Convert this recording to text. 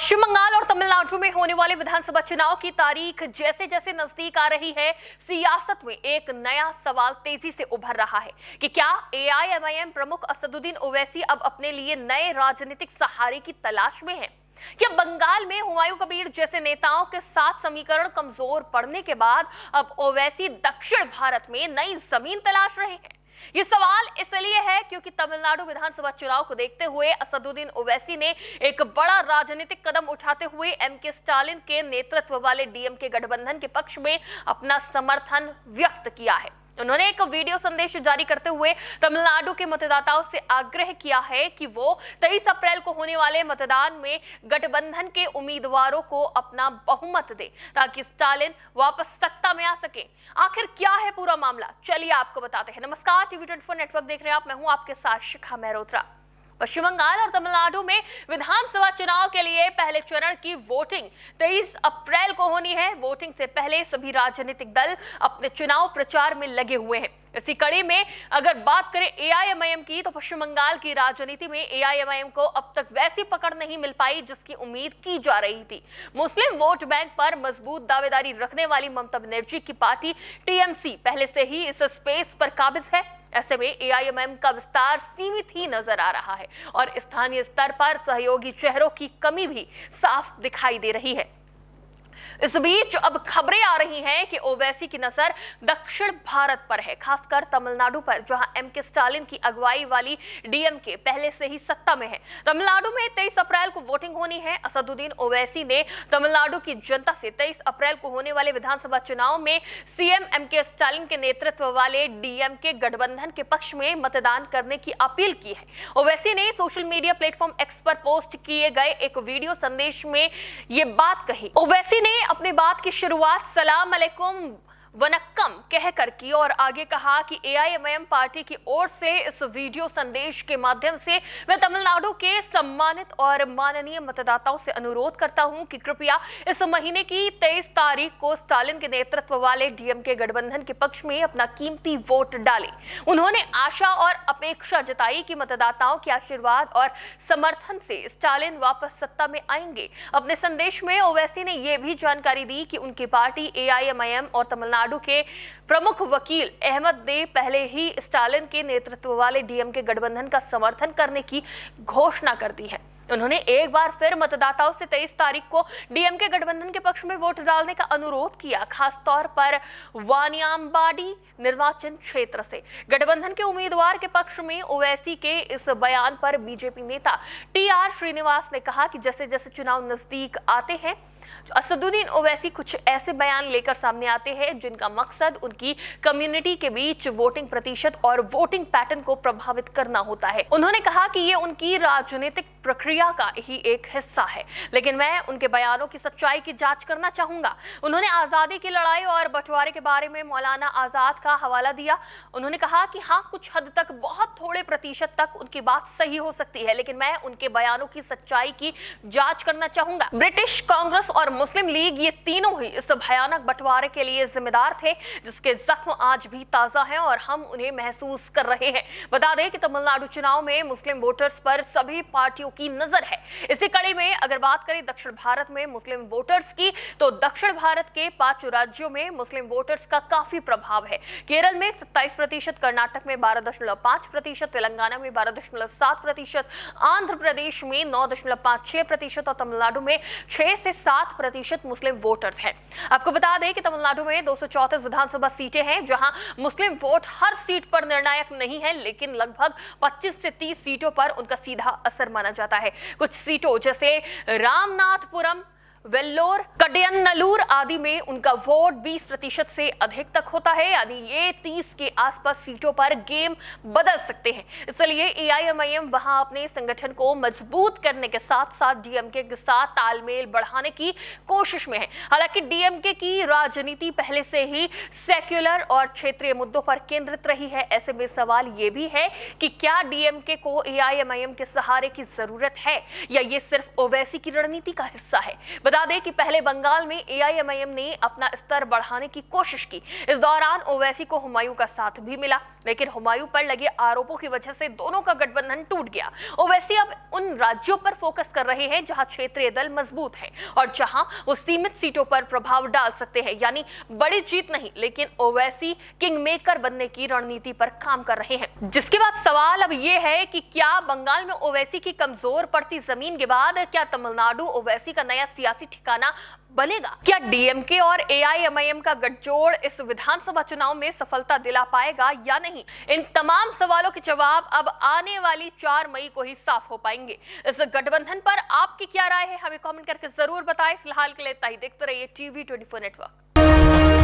पश्चिम बंगाल और तमिलनाडु में होने वाले विधानसभा चुनाव की तारीख जैसे जैसे नजदीक आ रही है, सियासत में एक नया सवाल तेजी से उभर रहा है कि क्या एआईएमआईएम प्रमुख असदुद्दीन ओवैसी अब अपने लिए नए राजनीतिक सहारे की तलाश में हैं? क्या बंगाल में हुमायूं कबीर जैसे नेताओं के साथ समीकरण कमजोर पड़ने के बाद अब ओवैसी दक्षिण भारत में नई जमीन तलाश रहे हैं? ये सवाल इसलिए है क्योंकि तमिलनाडु विधानसभा चुनाव को देखते हुए असदुद्दीन ओवैसी ने एक बड़ा राजनीतिक कदम उठाते हुए एमके स्टालिन के नेतृत्व वाले डीएमके गठबंधन के पक्ष में अपना समर्थन व्यक्त किया है। उन्होंने एक वीडियो संदेश जारी करते हुए तमिलनाडु के मतदाताओं से आग्रह किया है कि वो 23 अप्रैल को होने वाले मतदान में गठबंधन के उम्मीदवारों को अपना बहुमत दे ताकि स्टालिन वापस सत्ता में आ सके। आखिर क्या है पूरा मामला, चलिए आपको बताते हैं। नमस्कार, टीवी 24 नेटवर्क देख रहे हैं आप, मैं हूं आपके साथ शिखा मेहरोत्रा। पश्चिम बंगाल और तमिलनाडु में विधानसभा चुनाव के लिए पहले चरण की वोटिंग 23 अप्रैल को होनी है। वोटिंग से पहले सभी राजनीतिक दल अपने चुनाव प्रचार में लगे हुए हैं। इसी कड़ी में अगर बात करें एआईएमआईएम की, तो पश्चिम बंगाल की राजनीति में एआईएमआईएम को अब तक वैसी पकड़ नहीं मिल पाई जिसकी उम्मीद की जा रही थी। मुस्लिम वोट बैंक पर मजबूत दावेदारी रखने वाली ममता बनर्जी की पार्टी टीएमसी पहले से ही इस स्पेस पर काबिज है। ऐसे में एआईएमआईएम का विस्तार सीमित ही नजर आ रहा है और स्थानीय स्तर पर सहयोगी चेहरों की कमी भी साफ दिखाई दे रही है। इस बीच अब खबरें आ रही हैं कि ओवैसी की नजर दक्षिण भारत पर है, खासकर तमिलनाडु पर, जहां एमके स्टालिन की अगुवाई वाली डीएमके पहले से ही सत्ता में है। तमिलनाडु में 23 अप्रैल को वोटिंग होनी है। असदुद्दीन ओवैसी ने तमिलनाडु की जनता से 23 अप्रैल को होने वाले विधानसभा चुनाव में सीएम एमके स्टालिन के नेतृत्व वाले डीएमके गठबंधन के पक्ष में मतदान करने की अपील की है। ओवैसी ने सोशल मीडिया प्लेटफॉर्म एक्स पर पोस्ट किए गए एक वीडियो संदेश में ये बात कही। ओवैसी ने अपनी बात की शुरुआत सलाम अलैकुम वनक्कम कहकर की और आगे कहा कि एआईएमआईएम पार्टी की ओर से इस वीडियो संदेश के माध्यम से मैं तमिलनाडु के सम्मानित और माननीय मतदाताओं से अनुरोध करता हूं कि कृपया इस महीने की 23 तारीख को स्टालिन के नेतृत्व वाले डीएमके गठबंधन के पक्ष में अपना कीमती वोट डालें। उन्होंने आशा और अपेक्षा जताई कि मतदाताओं के आशीर्वाद और समर्थन से स्टालिन वापस सत्ता में आएंगे। अपने संदेश में ओवैसी ने यह भी जानकारी दी कि उनकी पार्टी एआईएमआईएम और तमिलनाडु के प्रमुख वकील अहमद ने पहले ही स्टालिन के नेतृत्व वाले डीएमके गठबंधन का समर्थन करने की घोषणा कर दी है। उन्होंने एक बार फिर मतदाताओं से 23 तारीख को डीएमके गठबंधन के पक्ष में वोट डालने का अनुरोध किया, खासतौर पर वानियाम्बाडी निर्वाचन क्षेत्र से। गठबंधन के उम्मीदवार के पक्ष में ओवैसी के इस बयान पर बीजेपी नेता टीआर श्रीनिवास ने कहा कि जैसे जैसे चुनाव नजदीक आते हैं, असदुद्दीन ओवैसी कुछ ऐसे बयान लेकर सामने आते हैं जिनका मकसद उनकी कम्युनिटी के बीच वोटिंग प्रतिशत और वोटिंग पैटर्न को प्रभावित करना होता है। उन्होंने कहा कि ये उनकी राजनीतिक प्रक्रिया का ही एक हिस्सा है, लेकिन मैं उनके बयानों की सच्चाई की जांच करना चाहूंगा। उन्होंने आजादी की लड़ाई और बंटवारे के बारे में मौलाना आजाद का हवाला दिया। उन्होंने कहा कि हाँ, कुछ हद तक, बहुत थोड़े प्रतिशत तक उनकी बात सही हो सकती है, लेकिन मैं उनके बयानों की सच्चाई की जांच करना चाहूंगा। ब्रिटिश कांग्रेस और मुस्लिम लीग, ये तीनों ही इस भयानक बंटवारे के लिए जिम्मेदार थे जिसके जख्म आज भी ताजा हैं और हम उन्हें महसूस कर रहे हैं। बता दें कि तमिलनाडु चुनाव में मुस्लिम वोटर्स पर सभी पार्टियों की नजर है। इसी कड़ी में अगर बात करें दक्षिण भारत में मुस्लिम वोटर्स की, तो दक्षिण भारत के 5 राज्यों में मुस्लिम वोटर्स का काफी प्रभाव है। केरल में 27%, कर्नाटक में 12.5%, तेलंगाना में 12.7%, आंध्र प्रदेश में 9.56% और तमिलनाडु में 6 से 7% मुस्लिम वोटर्स हैं। आपको बता दें कि तमिलनाडु में 234 विधानसभा सीटें हैं, जहां मुस्लिम वोट हर सीट पर निर्णायक नहीं है, लेकिन लगभग 25 से 30 सीटों पर उनका सीधा असर माना जाता है। कुछ सीटों जैसे रामनाथपुरम, वेल्लोर, कड्डयनल्लूर आदि में उनका वोट 20% से अधिक तक होता है, यानी ये 30 के आसपास सीटों पर गेम बदल सकते हैं। इसलिए एआईएमआईएम वहां अपने संगठन को मजबूत करने के साथ साथ डीएमके के साथ तालमेल बढ़ाने की कोशिश में है। हालांकि डीएमके की राजनीति पहले से ही सेक्युलर और क्षेत्रीय मुद्दों पर केंद्रित रही है। ऐसे में सवाल ये भी है कि क्या डीएमके को एआईएमआईएम के सहारे की जरूरत है या ये सिर्फ ओवैसी की रणनीति का हिस्सा है। बता दें कि पहले बंगाल में एआईएमआईएम ने अपना स्तर बढ़ाने की कोशिश की। इस दौरान ओवैसी को हुमायूं का साथ भी मिला, लेकिन हुमायूं पर लगे आरोपों की वजह से दोनों का गठबंधन टूट गया। ओवैसी अब उन राज्यों पर फोकस कर रहे हैं जहां क्षेत्रीय दल मजबूत है और जहां वो सीमित सीटों पर प्रभाव डाल सकते हैं, यानी बड़ी जीत नहीं, लेकिन ओवैसी किंग मेकर बनने की रणनीति पर काम कर रहे हैं। जिसके बाद सवाल अब ये है कि क्या बंगाल में ओवैसी की कमजोर पड़ती जमीन के बाद क्या तमिलनाडु ओवैसी का नया सियासी ठिकाना बनेगा? क्या डीएमके और एआईएमआईएम का गठजोड़ इस विधानसभा चुनाव में सफलता दिला पाएगा या नहीं? इन तमाम सवालों के जवाब अब आने वाली 4 मई को ही साफ हो पाएंगे। इस गठबंधन पर आपकी क्या राय है, हमें कमेंट करके जरूर बताएं। फिलहाल के लिए इतना ही। देखते रहिए TV24 नेटवर्क।